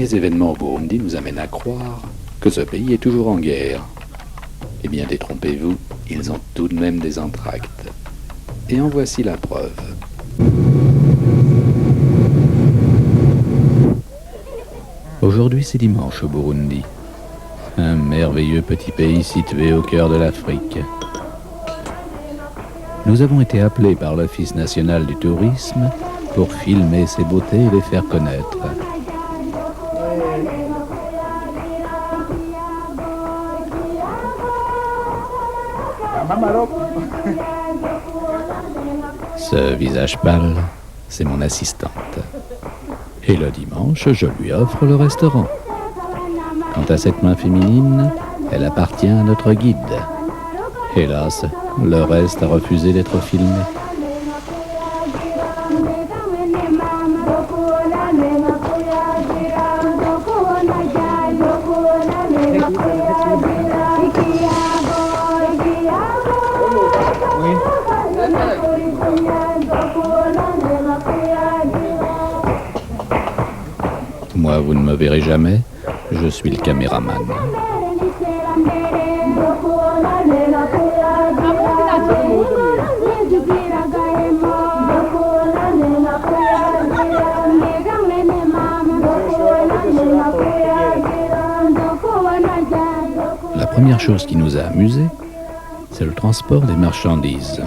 les événements au Burundi nous amènent à croire que ce pays est toujours en guerre. Eh bien, détrompez-vous, ils ont tout de même des entr'actes. Et en voici la preuve. Aujourd'hui, c'est dimanche au Burundi. Un merveilleux petit pays situé au cœur de l'Afrique. Nous avons été appelés par l'Office national du tourisme pour filmer ses beautés et les faire connaître. Ce visage pâle, c'est mon assistante. Et le dimanche, je lui offre le restaurant. Quant à cette main féminine, elle appartient à notre guide. Hélas, le reste a refusé d'être filmé. Moi, vous ne me verrez jamais, je suis le caméraman. La première chose qui nous a amusés, c'est le transport des marchandises,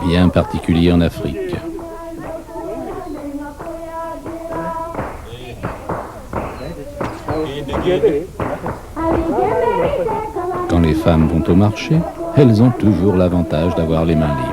bien particulier en Afrique. Quand les femmes vont au marché, elles ont toujours l'avantage d'avoir les mains libres.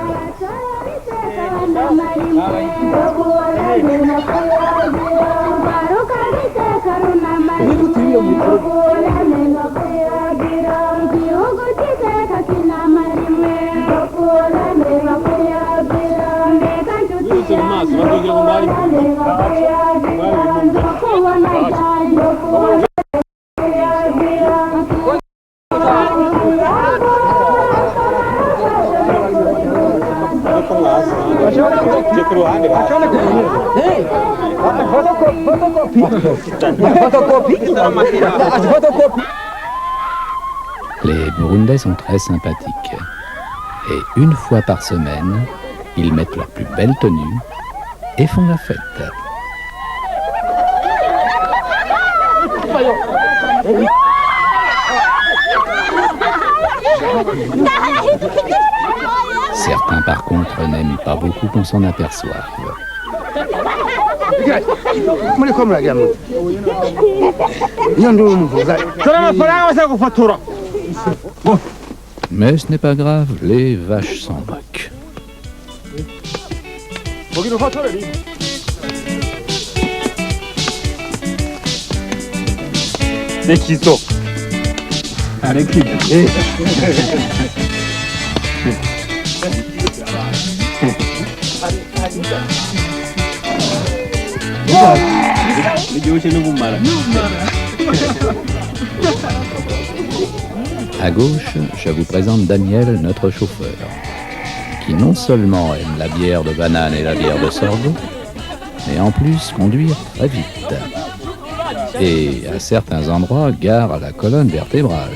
Les Burundais sont très sympathiques. Et une fois par semaine, ils mettent leur plus belle tenue et font la fête. Certains, par contre, n'aiment pas beaucoup qu'on s'en aperçoive. Mais ce n'est pas grave, les vaches s'en moquent. À gauche, je vous présente Daniel, notre chauffeur, qui non seulement aime la bière de banane et la bière de sorgho, mais en plus conduire très vite. Et à certains endroits, gare à la colonne vertébrale.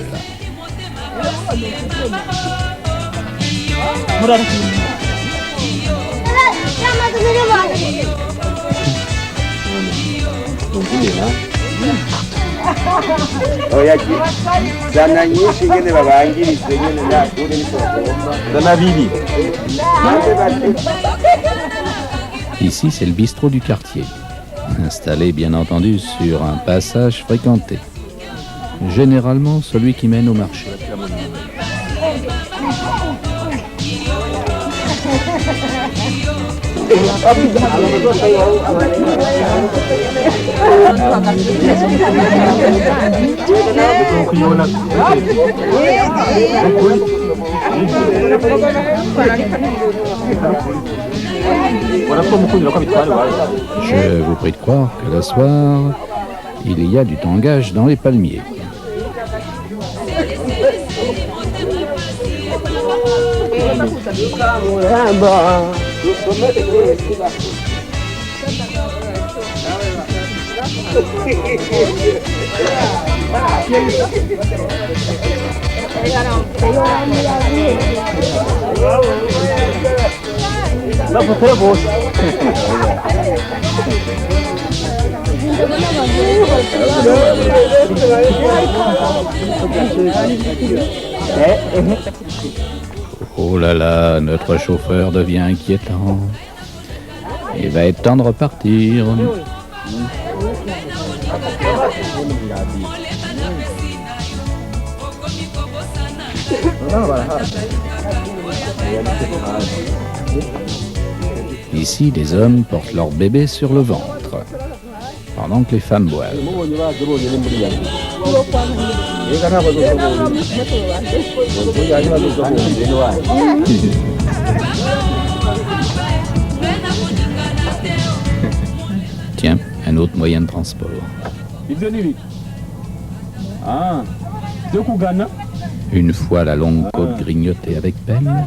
Ici, c'est le bistrot du quartier, installé bien entendu sur un passage fréquenté, généralement celui qui mène au marché. Je vous prie de croire que le soir, il y a du tangage dans les palmiers. Oh là là, notre chauffeur devient inquiétant. Il va être temps de repartir. Ici, les hommes portent leur bébé sur le ventre, pendant que les femmes boivent. Tiens, un autre moyen de transport. Une fois la longue côte grignotée avec peine,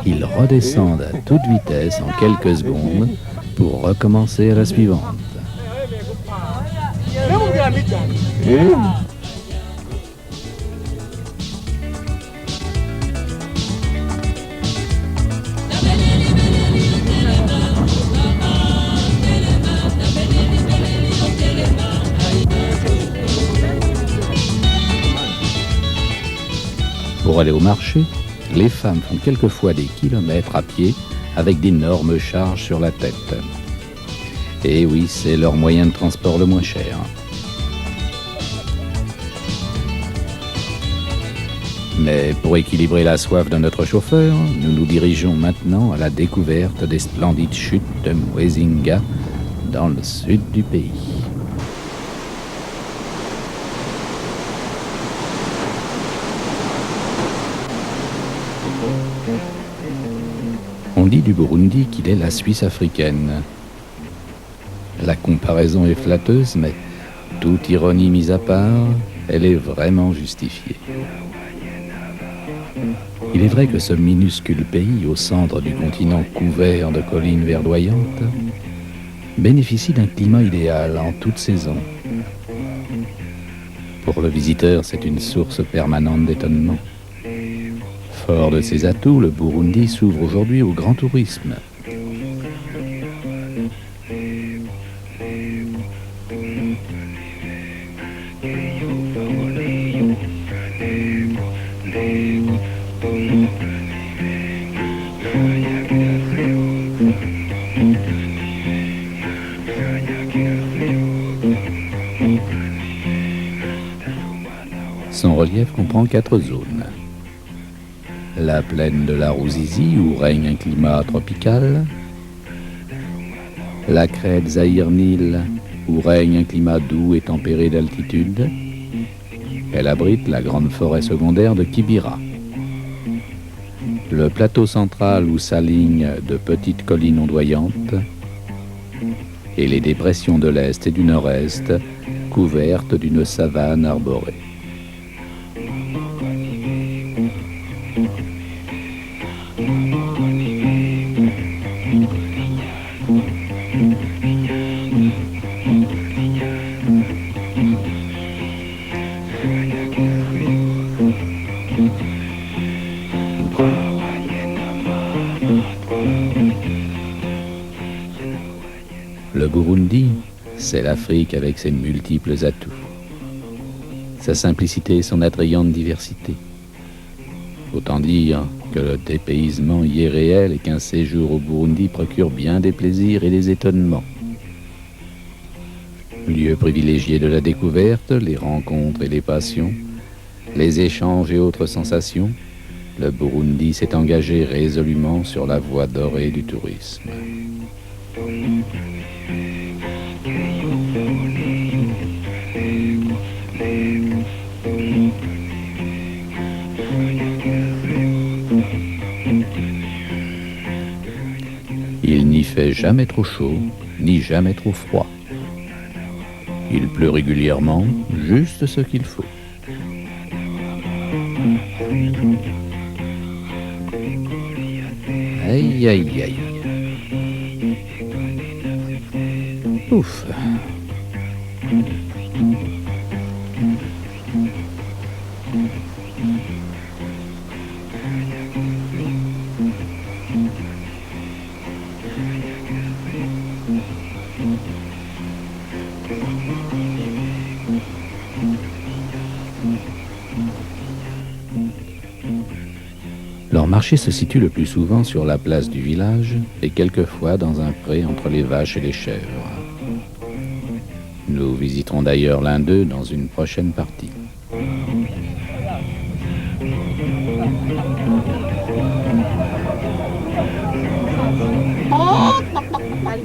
ils redescendent à toute vitesse en quelques secondes pour recommencer à la suivante. Pour aller au marché, les femmes font quelquefois des kilomètres à pied avec d'énormes charges sur la tête. Et oui, c'est leur moyen de transport le moins cher. Mais pour équilibrer la soif de notre chauffeur, nous nous dirigeons maintenant à la découverte des splendides chutes de Muezinga dans le sud du pays. On dit du Burundi qu'il est la Suisse africaine. La comparaison est flatteuse, mais toute ironie mise à part, elle est vraiment justifiée. Il est vrai que ce minuscule pays au centre du continent couvert de collines verdoyantes bénéficie d'un climat idéal en toute saison. Pour le visiteur, c'est une source permanente d'étonnement. Fort de ses atouts, le Burundi s'ouvre aujourd'hui au grand tourisme. Son relief comprend 4 zones. La plaine de la Ruzizi, où règne un climat tropical. La crête Zahir-Nil, où règne un climat doux et tempéré d'altitude. Elle abrite la grande forêt secondaire de Kibira. Le plateau central où s'alignent de petites collines ondoyantes. Et les dépressions de l'Est et du Nord-Est, couvertes d'une savane arborée. Le Burundi, c'est l'Afrique avec ses multiples atouts. Sa simplicité et son attrayante diversité. Autant dire que le dépaysement y est réel et qu'un séjour au Burundi procure bien des plaisirs et des étonnements. Lieu privilégié de la découverte, les rencontres et les passions, les échanges et autres sensations, le Burundi s'est engagé résolument sur la voie dorée du tourisme. Il n'y fait jamais trop chaud, ni jamais trop froid. Il pleut régulièrement, juste ce qu'il faut. Aïe, aïe, aïe. Ouf. Leur marché se situe le plus souvent sur la place du village et quelquefois dans un pré entre les vaches et les chèvres. Nous visiterons d'ailleurs l'un d'eux dans une prochaine partie.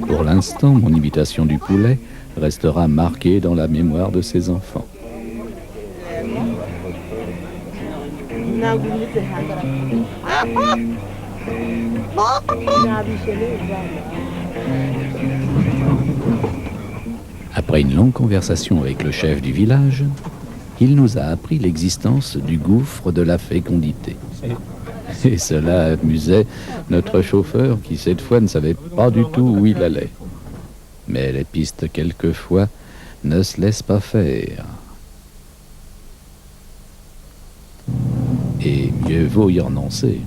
Pour l'instant, mon imitation du poulet restera marquée dans la mémoire de ses enfants. Après une longue conversation avec le chef du village, il nous a appris l'existence du gouffre de la fécondité. Et cela amusait notre chauffeur qui cette fois ne savait pas du tout où il allait. Mais les pistes quelquefois ne se laissent pas faire. Et mieux vaut y renoncer.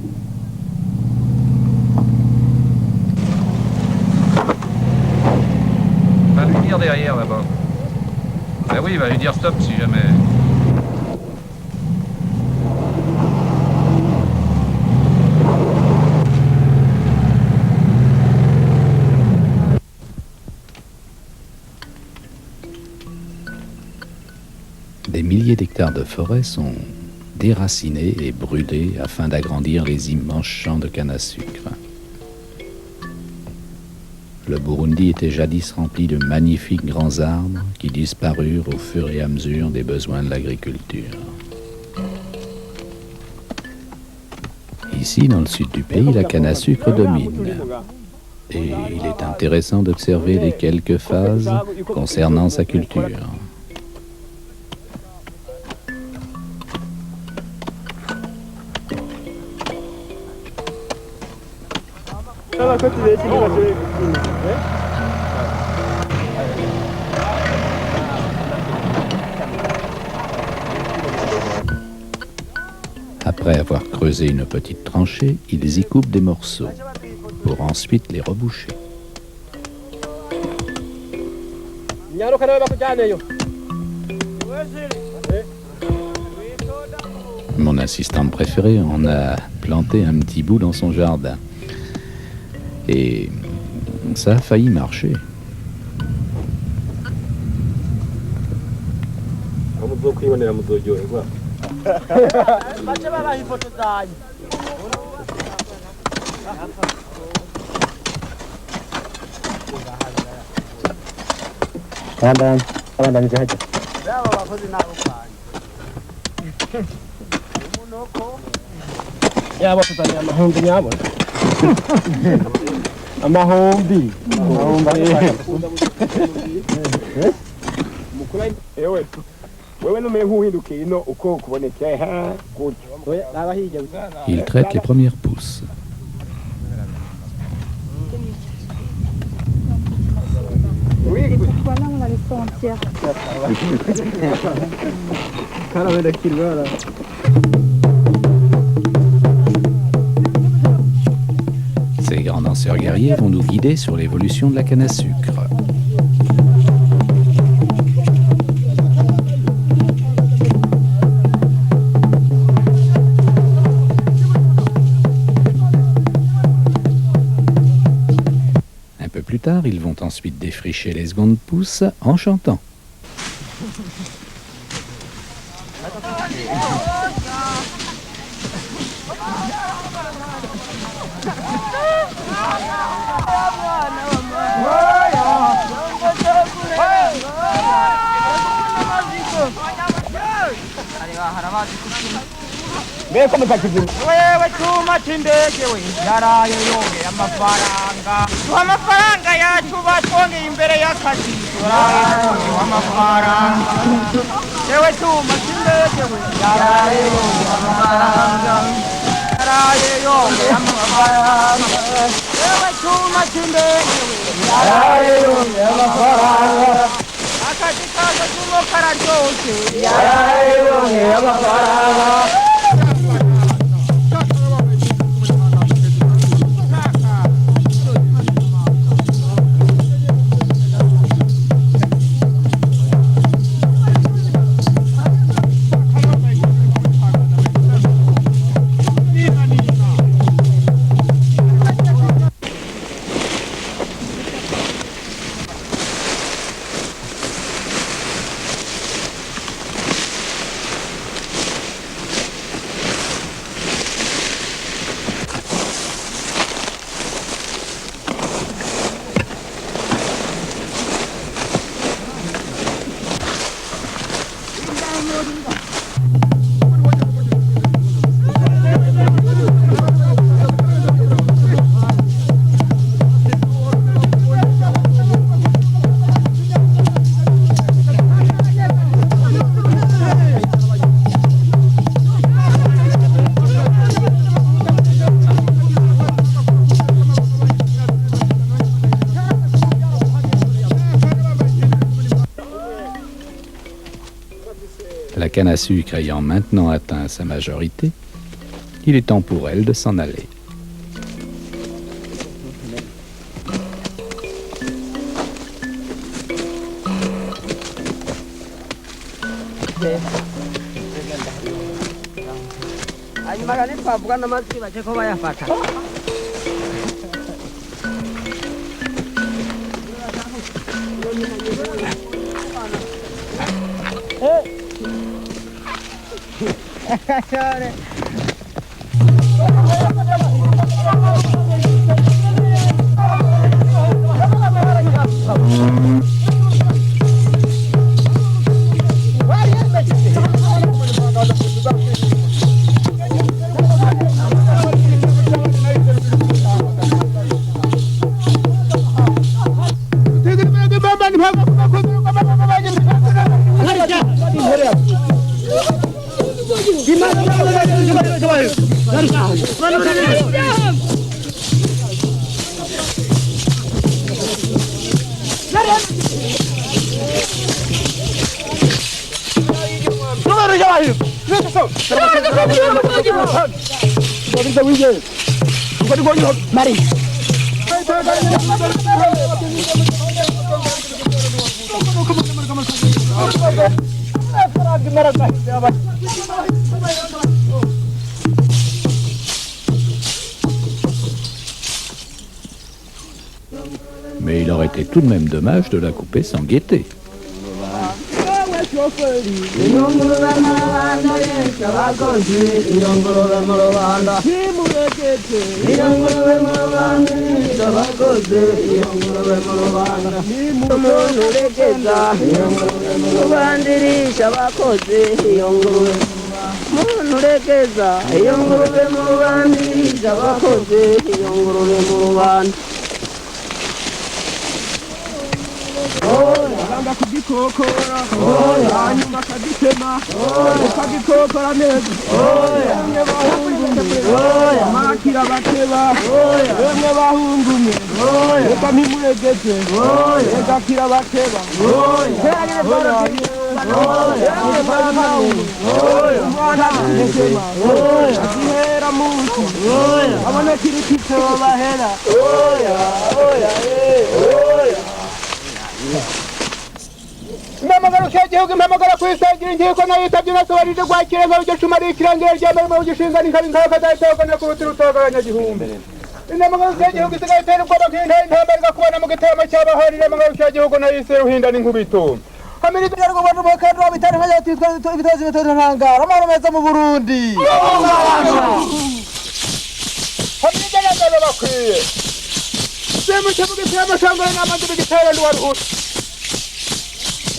Va lui dire derrière là-bas. Ben oui, il va lui dire stop si jamais. Des milliers d'hectares de forêt sont déracinés et brûlés afin d'agrandir les immenses champs de canne à sucre. Le Burundi était jadis rempli de magnifiques grands arbres qui disparurent au fur et à mesure des besoins de l'agriculture. Ici, dans le sud du pays, la canne à sucre domine. Et il est intéressant d'observer les quelques phases concernant sa culture. Après avoir creusé une petite tranchée, ils y coupent des morceaux pour ensuite les reboucher. Mon assistante préférée en a planté un petit bout dans son jardin. Et ça a failli marcher. Amahombi. Il traite les premières pousses. Et pourquoi là on la laisse pas entière? Ces grands danseurs guerriers vont nous guider sur l'évolution de la canne à sucre. Un peu plus tard, ils vont ensuite défricher les secondes pousses en chantant. wewe chuma chindege we yaraye yoge amafaranga yacu batwongeye imbere y'akazi yaraye yoge amafaranga wewe chuma chindege we yaraye yoge amafaranga yaraye yoge amafaranga wewe chuma chindege we yaraye yoge amafaranga akazi akazuba kararyoshye yarayibonye amafaranga. La canne à sucre ayant maintenant atteint sa majorité, il est temps pour elle de s'en aller. Mais il aurait été tout de même dommage de la couper sans gaieté. Kugikokora hanyuma akagitema ukagikokora neza bamwe bahungume amakira bateba bamwe bahungume reka ntimuregeze reka kira bateba umwana akitema akihera munsi abona kiri kiteba bahera Impamagara cy'igihugu impamagara kwisagira inkiko nayo itabye nasobanije kwakira ngo ujye cumari ikirangira ry'amara mu gishinga n'inkabi nkaka datokana ku rutiro utaganya gihumbe Impamagara cy'igihugu isigaye itera ubwoba nk'intare intambara kubona mu gitama cy'abahari impamagara cy'igihugu nayo ise ruhinda n'inkubito Kamiri byarwo bantu bakandi babitari nk'ayo twitwa ibitazi bitoje ntangara amahoro meza mu Burundi Kamiri byarwo bakwiye Sema cyavuga cyama shangara n'amandi bigitera ndwaruhura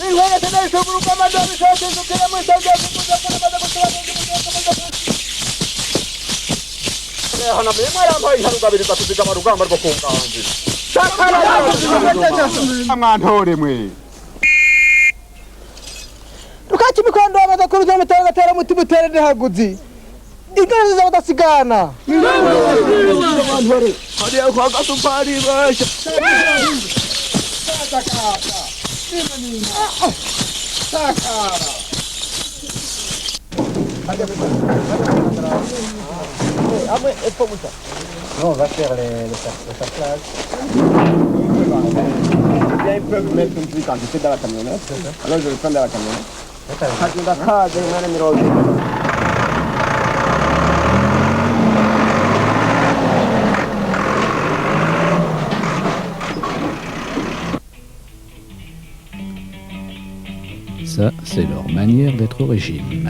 Ingoya tena ishobora kumanda bishoje zukira mu sajya kuza kubada gutwara hana bimara mbaye harugabiriza kuziga marugamba rwo kunganzi amwantore mwe Tukati mikondo abakuru z'amatara gatera muti butere ntihaguzi Ingazi z'abadasigana Hariya kwa gatupari basha On va faire les cerclages. Ils peuvent mettre un truc en dessous dans la camionnette. Alors je vais prendre dans la camionnette. Ça, c'est leur manière d'être au régime.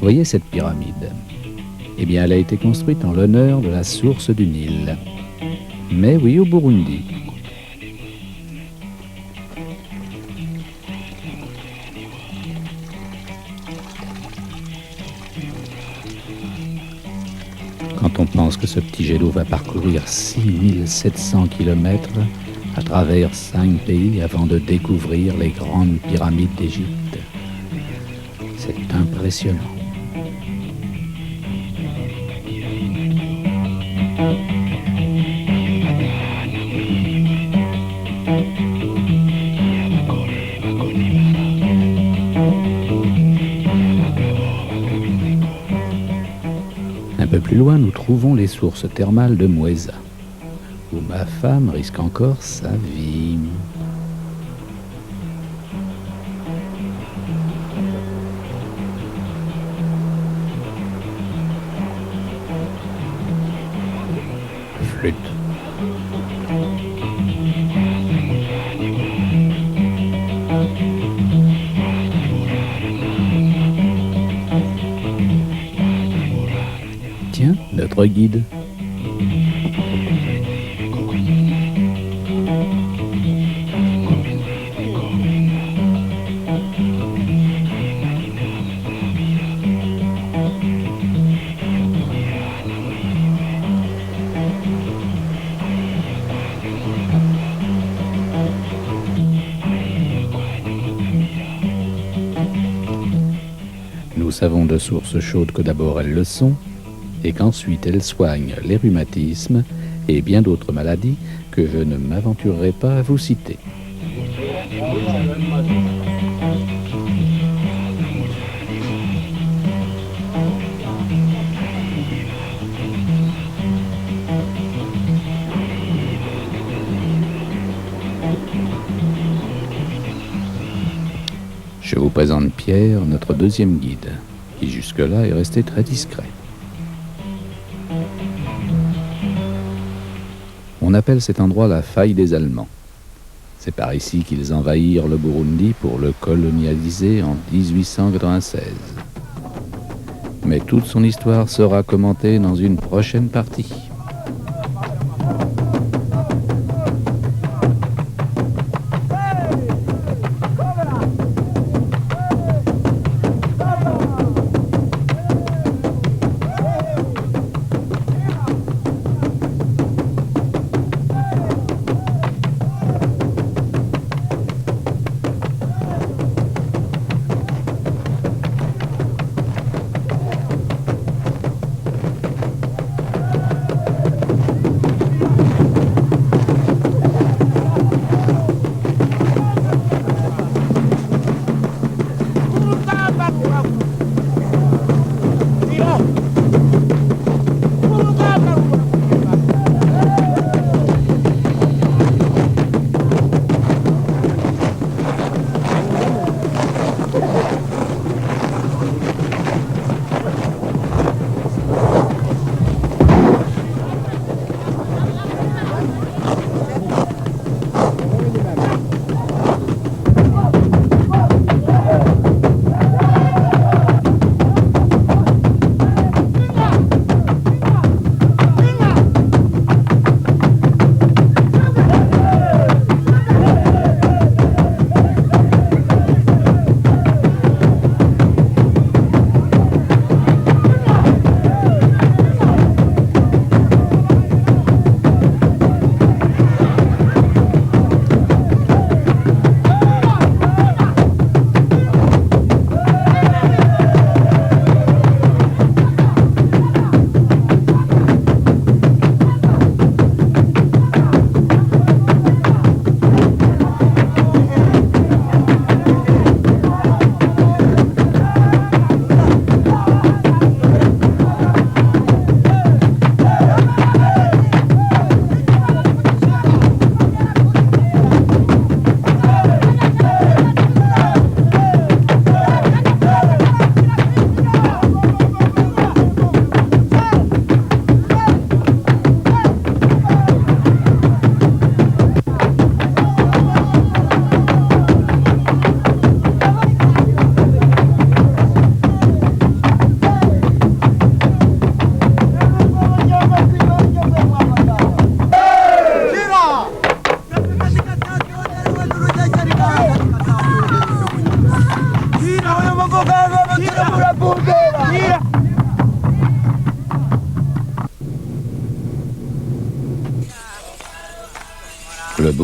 Voyez cette pyramide? Eh bien, elle a été construite en l'honneur de la source du Nil. Mais oui, au Burundi. Quand on pense que ce petit jet d'eau va parcourir 6700 km à travers 5 pays avant de découvrir les grandes pyramides d'Égypte, c'est impressionnant. Un peu plus loin, nous trouvons les sources thermales de Mueza, où ma femme risque encore sa vie. Flûte. Tiens, notre guide. Nous savons de sources chaudes que d'abord elles le sont, et qu'ensuite elles soignent les rhumatismes et bien d'autres maladies que je ne m'aventurerai pas à vous citer. Je vous présente Pierre, notre deuxième guide, qui jusque-là est resté très discret. On appelle cet endroit la faille des Allemands. C'est par ici qu'ils envahirent le Burundi pour le colonialiser en 1896. Mais toute son histoire sera commentée dans une prochaine partie.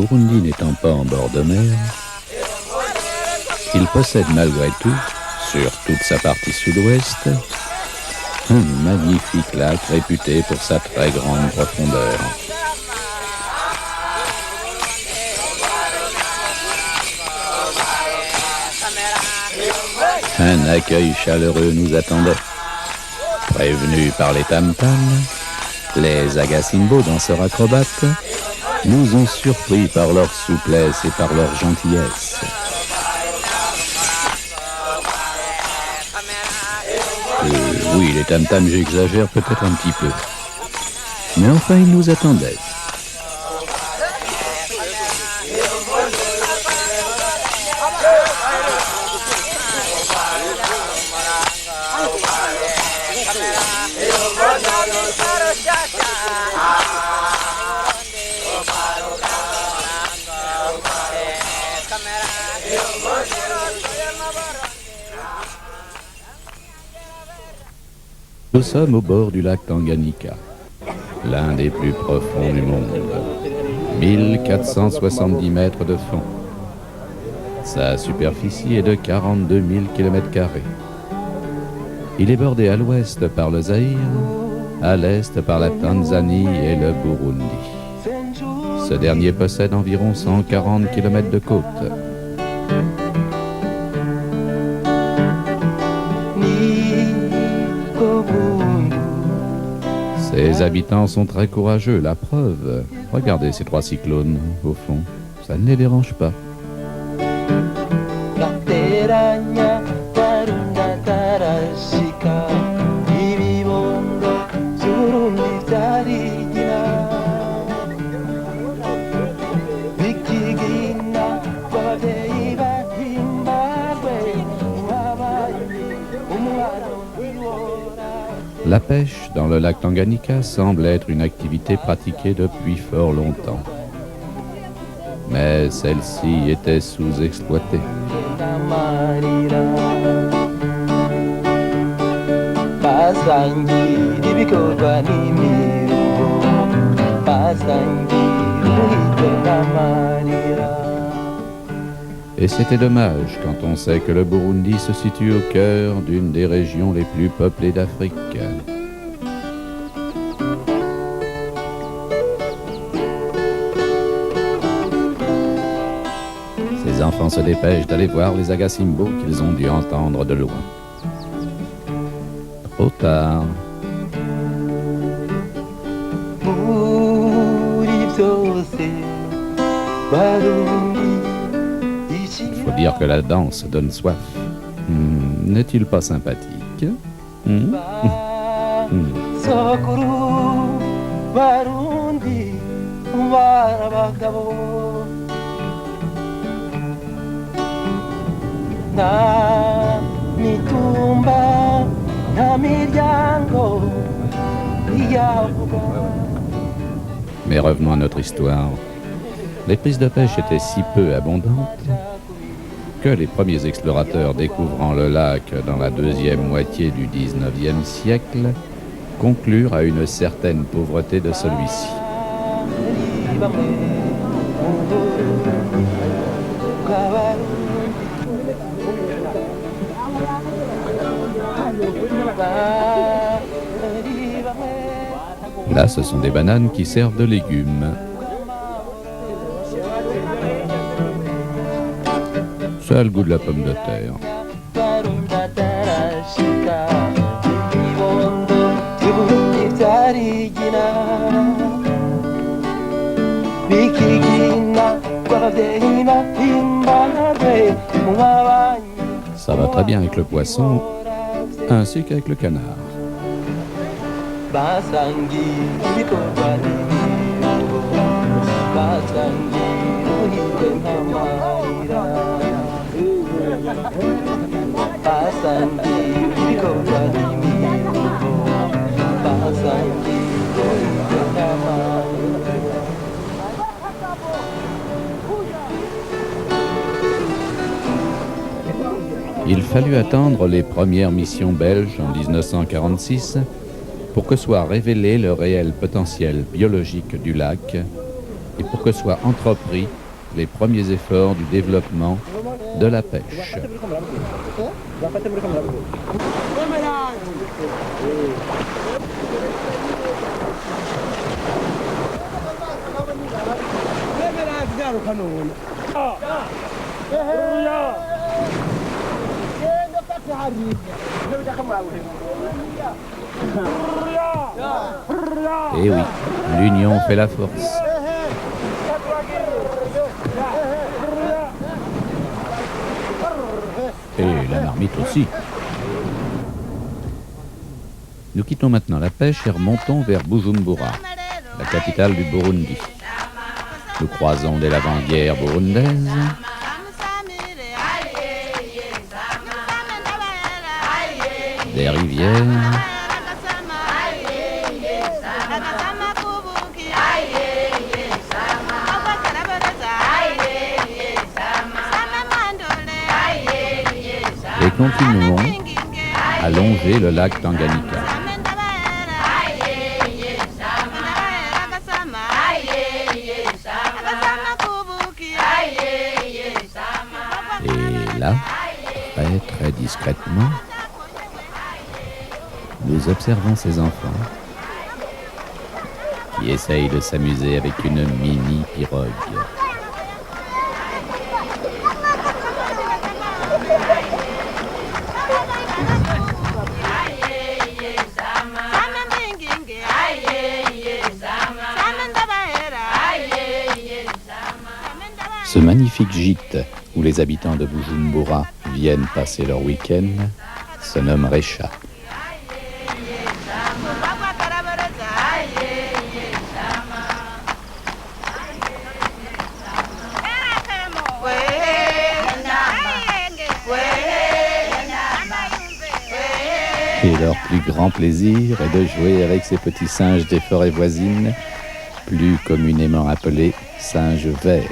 Burundi n'étant pas en bord de mer, il possède malgré tout, sur toute sa partie sud-ouest, un magnifique lac réputé pour sa très grande profondeur. Un accueil chaleureux nous attendait. Prévenus par les tam-tams, les Agasimbo, danseurs acrobates, nous ont surpris par leur souplesse et par leur gentillesse. Oui, les tam-tams, j'exagère peut-être un petit peu. Mais enfin, ils nous attendaient. Nous sommes au bord du lac Tanganyika, l'un des plus profonds du monde. 1470 mètres de fond. Sa superficie est de 42 000 km². Il est bordé à l'ouest par le Zaïre, à l'est par la Tanzanie et le Burundi. Ce dernier possède environ 140 km de côte. Ses habitants sont très courageux, la preuve. Regardez ces 3 cyclones, au fond. Ça ne les dérange pas. La pêche dans le lac Tanganyika semble être une activité pratiquée depuis fort longtemps. Mais celle-ci était sous-exploitée. Et c'était dommage quand on sait que le Burundi se situe au cœur d'une des régions les plus peuplées d'Afrique. Ces enfants se dépêchent d'aller voir les Agasimbo qu'ils ont dû entendre de loin. Trop tard. Il faut dire que la danse donne soif. N'est-il pas sympathique? Mais revenons à notre histoire. Les prises de pêche étaient si peu abondantes que les premiers explorateurs découvrant le lac dans la deuxième moitié du XIXe siècle conclurent à une certaine pauvreté de celui-ci. Là, ce sont des bananes qui servent de légumes. Ça a le goût de la pomme de terre. Ça va très bien avec le poisson, ainsi qu'avec le canard. Il fallut attendre les premières missions belges en 1946 pour que soit révélé le réel potentiel biologique du lac et pour que soient entrepris les premiers efforts du développement de la pêche. Et oui, l'union fait la force. Et la marmite aussi. Nous quittons maintenant la pêche et remontons vers Bujumbura, la capitale du Burundi. Nous croisons des lavandières burundaises, des rivières, et continuons à longer le lac Tanganyika. Et là, très discrètement, nous observons ces enfants qui essayent de s'amuser avec une mini pirogue. Ce magnifique gîte où les habitants de Bujumbura viennent passer leur week-end se nomme Recha. Et leur plus grand plaisir est de jouer avec ces petits singes des forêts voisines, plus communément appelés singes verts.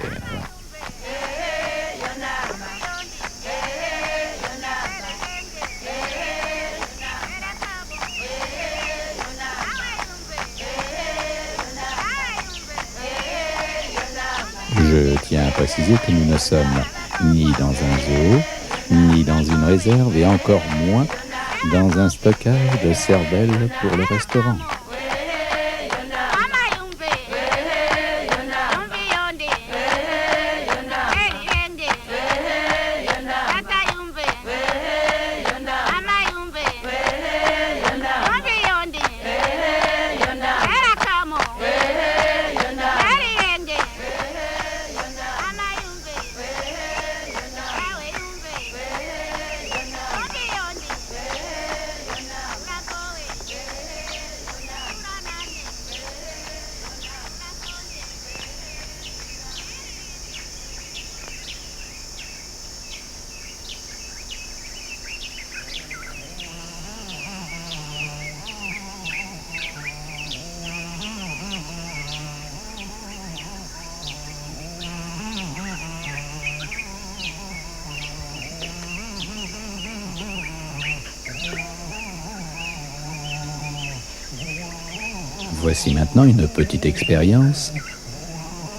Je tiens à préciser que nous ne sommes ni dans un zoo, ni dans une réserve, et encore moins dans un stockage de cervelles pour le restaurant. Voici maintenant une petite expérience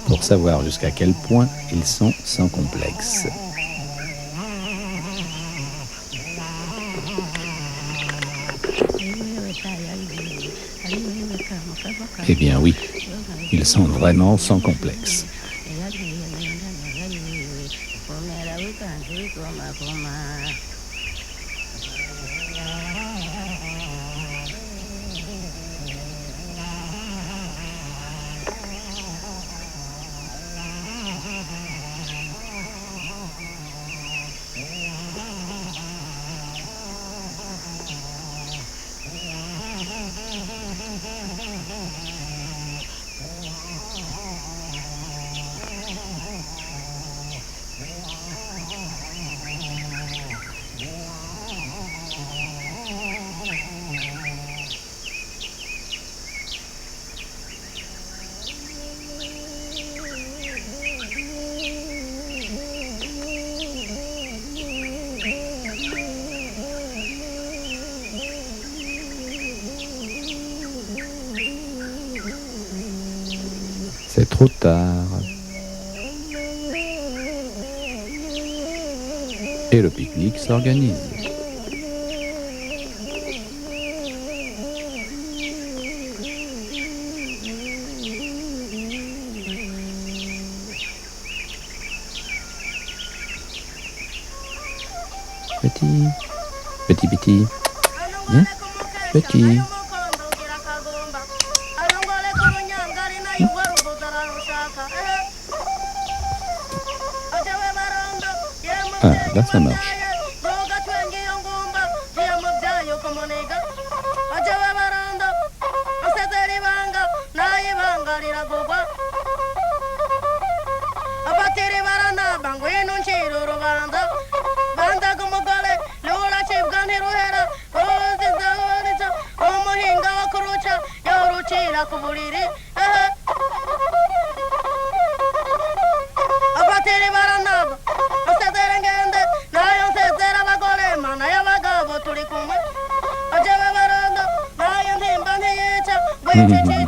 pour savoir jusqu'à quel point ils sont sans complexe. Eh bien oui, ils sont vraiment sans complexe. C'est trop tard. Et le pique-nique s'organise. Petit. Viens, petit. Ah, là ça marche.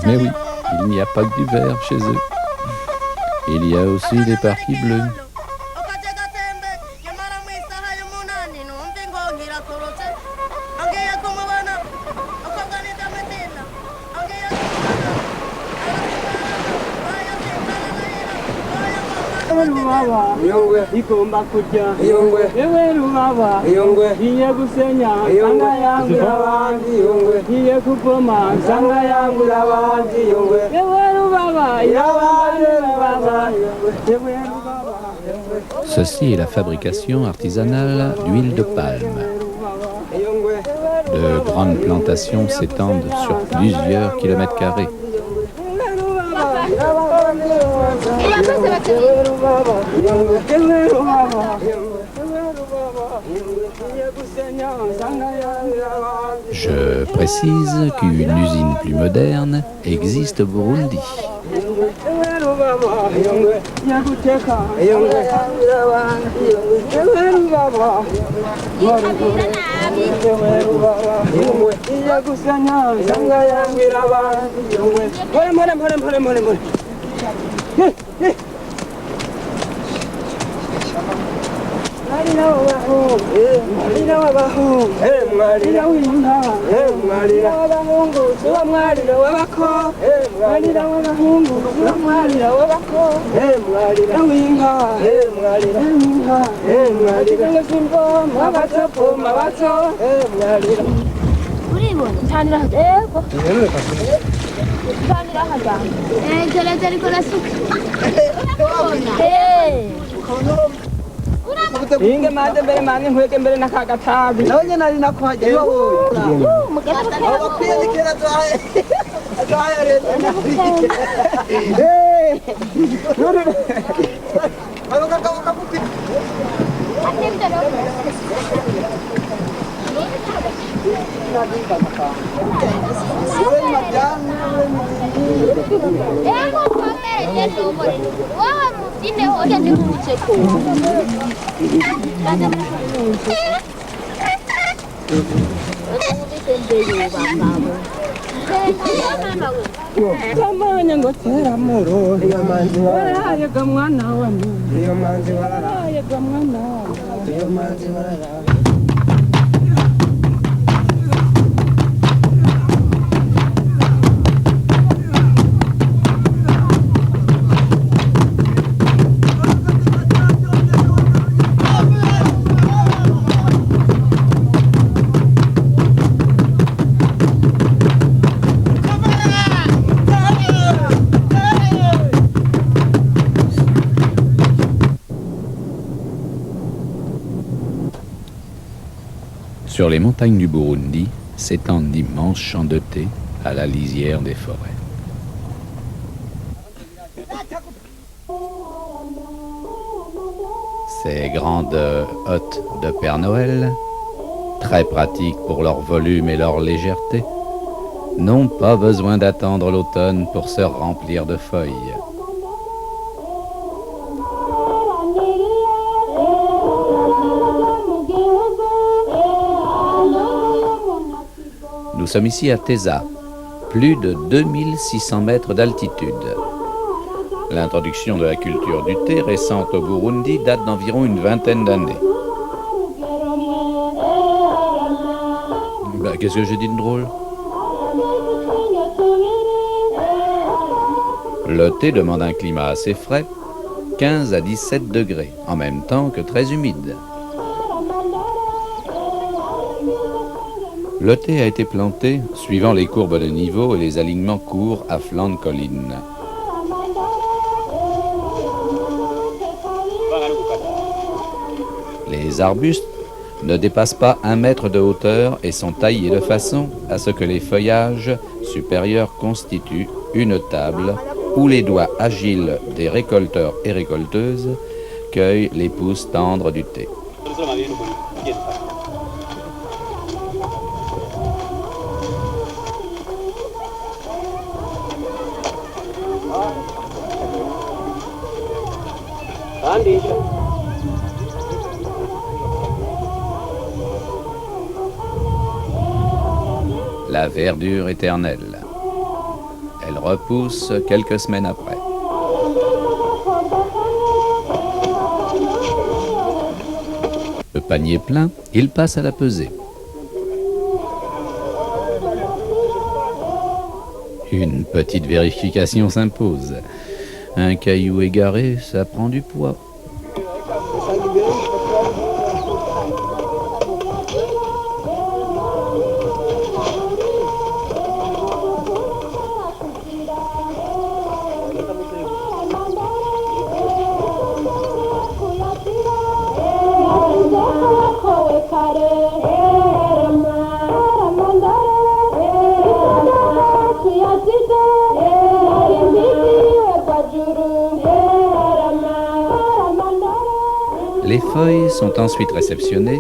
Mais oui, il n'y a pas que du vert chez eux. Il y a aussi des parties bleues. igomba kujya yewe rubaba ngiye gusenya nsanga yangura abandi ngiye kuvoma nsanga yangura abandi yewe rubaba Ceci est la fabrication artisanale d'huile de palme. De grandes plantations s'étendent sur plusieurs kilomètres carrés. Je précise qu'une usine plus moderne existe au Burundi. inge mande mbere mane nkweke mbere nakagatabi nawe nari nakwaje Kamanya ngotera muro iyo manzi waraye gamwana wanyu iyo manzi waraye gamwana iyo manzi waraye. Sur les montagnes du Burundi s'étendent d'immenses champs de thé à la lisière des forêts. Ces grandes hottes de Père Noël, très pratiques pour leur volume et leur légèreté, n'ont pas besoin d'attendre l'automne pour se remplir de feuilles. Nous sommes ici à Teza, plus de 2600 mètres d'altitude. L'introduction de la culture du thé récente au Burundi date d'environ une vingtaine d'années. Qu'est-ce que j'ai dit de drôle? Le thé demande un climat assez frais, 15 à 17 degrés, en même temps que très humide. Le thé a été planté suivant les courbes de niveau et les alignements courts à flanc de colline. Les arbustes ne dépassent pas 1 mètre de hauteur et sont taillés de façon à ce que les feuillages supérieurs constituent une table où les doigts agiles des récolteurs et récolteuses cueillent les pousses tendres du thé. La verdure éternelle. Elle repousse quelques semaines après. Le panier plein, il passe à la pesée. Une petite vérification s'impose. Un caillou égaré, ça prend du poids. Les feuilles sont ensuite réceptionnées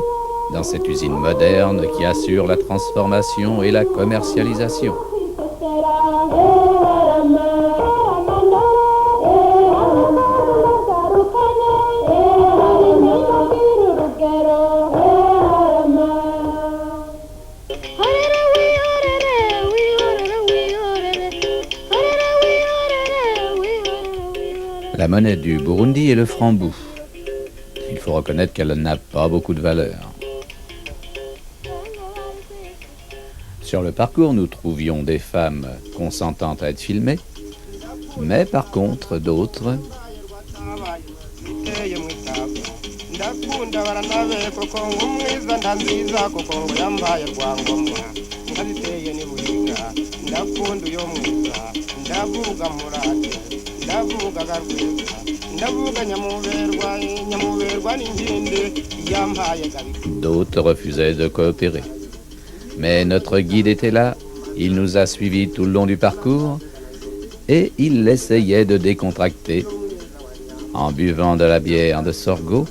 dans cette usine moderne qui assure la transformation et la commercialisation. La monnaie du Burundi est le franc-bou. Il faut reconnaître qu'elle n'a pas beaucoup de valeur. Sur le parcours, nous trouvions des femmes consentantes à être filmées, mais par contre d'autres d'autres refusaient de coopérer. Mais notre guide était là, il nous a suivis tout le long du parcours et il essayait de décontracter en buvant de la bière de sorgho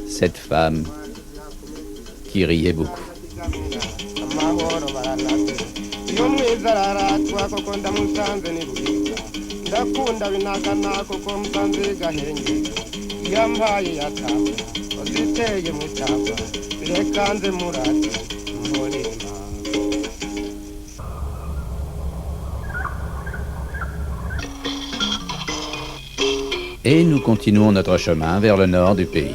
cette femme qui riait beaucoup. Et nous continuons notre chemin vers le nord du pays,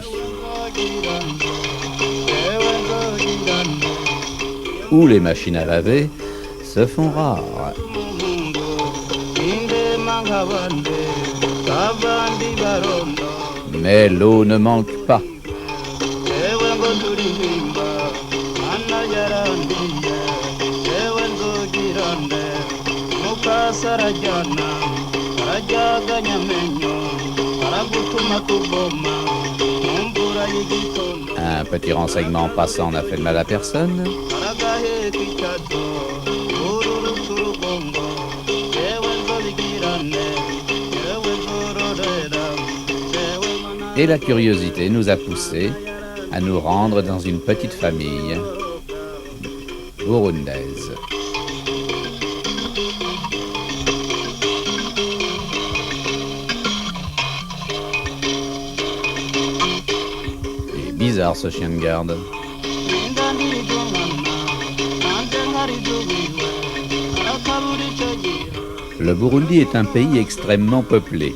où les machines à laver se font rares. Mais l'eau ne manque pas. Un petit renseignement passant n'a fait de mal à personne. Et la curiosité nous a poussés à nous rendre dans une petite famille burundaise. Il est bizarre ce chien de garde. Le Burundi est un pays extrêmement peuplé.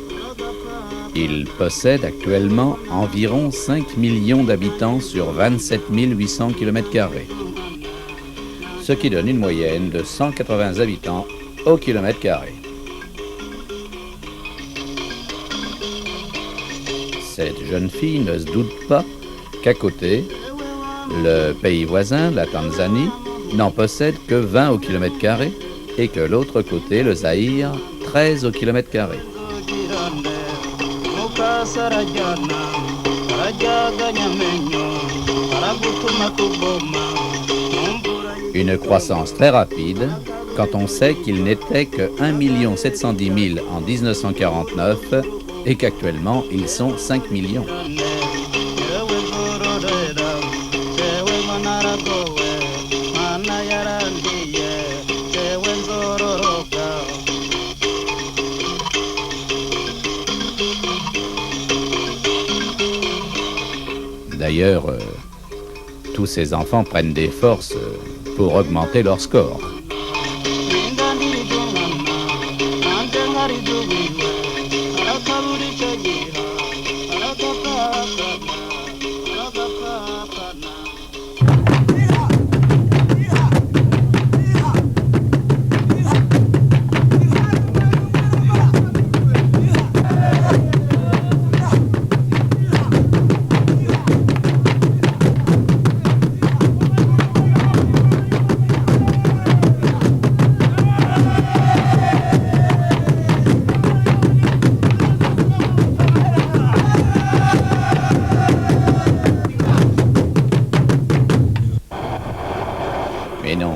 Il possède actuellement environ 5 millions d'habitants sur 27 800 km², ce qui donne une moyenne de 180 habitants au kilomètre carré. Cette jeune fille ne se doute pas qu'à côté, le pays voisin, la Tanzanie, n'en possède que 20 au kilomètre carré et que l'autre côté, le Zaïre, 13 au kilomètre carré. Une croissance très rapide quand on sait qu'il n'était que 1 710 000 en 1949 et qu'actuellement ils sont 5 millions. D'ailleurs, tous ces enfants prennent des forces pour augmenter leur score.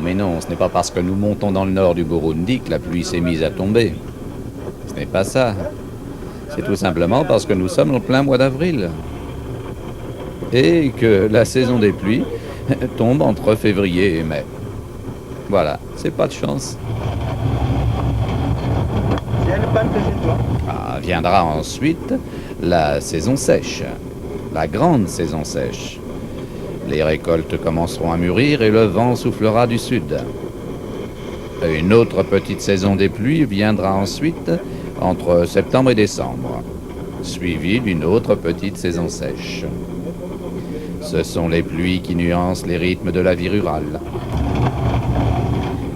Mais non, ce n'est pas parce que nous montons dans le nord du Burundi que la pluie s'est mise à tomber. Ce n'est pas ça. C'est tout simplement parce que nous sommes en plein mois d'avril. Et que la saison des pluies tombe entre février et mai. Voilà, c'est pas de chance. Viendra ensuite la saison sèche, la grande saison sèche. Les récoltes commenceront à mûrir et le vent soufflera du sud. Une autre petite saison des pluies viendra ensuite entre septembre et décembre, suivie d'une autre petite saison sèche. Ce sont les pluies qui nuancent les rythmes de la vie rurale.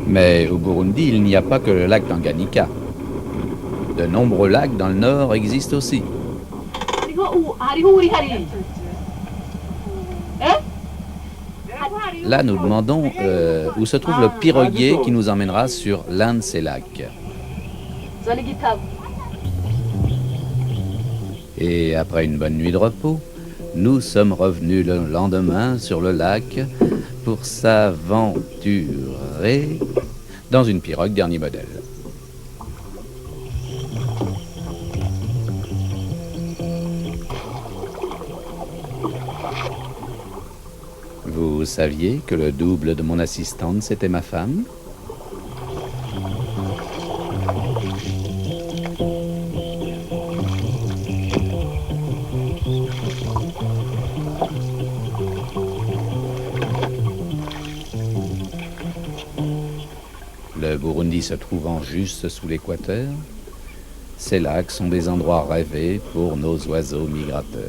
Mais au Burundi, il n'y a pas que le lac Tanganyika. De nombreux lacs dans le nord existent aussi. Là, nous demandons où se trouve le piroguier qui nous emmènera sur l'un de ces lacs. Et après une bonne nuit de repos, nous sommes revenus le lendemain sur le lac pour s'aventurer dans une pirogue dernier modèle. Vous saviez que le double de mon assistante, c'était ma femme? Le Burundi se trouvant juste sous l'équateur, ces lacs sont des endroits rêvés pour nos oiseaux migrateurs.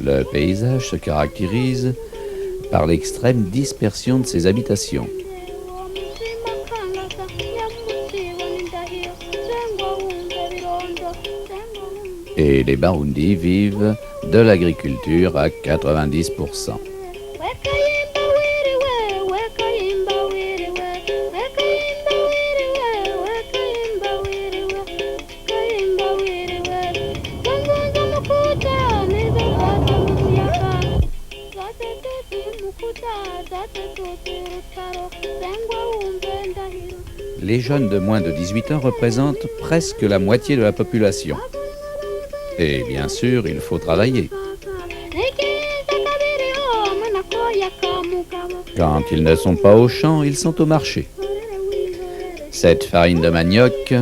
Le paysage se caractérise par l'extrême dispersion de ses habitations. Et les Barundi vivent de l'agriculture à 90%. Les jeunes de moins de 18 ans représentent presque la moitié de la population. Et bien sûr, il faut travailler. Quand ils ne sont pas au champ, ils sont au marché. Cette farine de manioc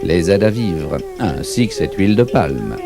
les aide à vivre, ainsi que cette huile de palme.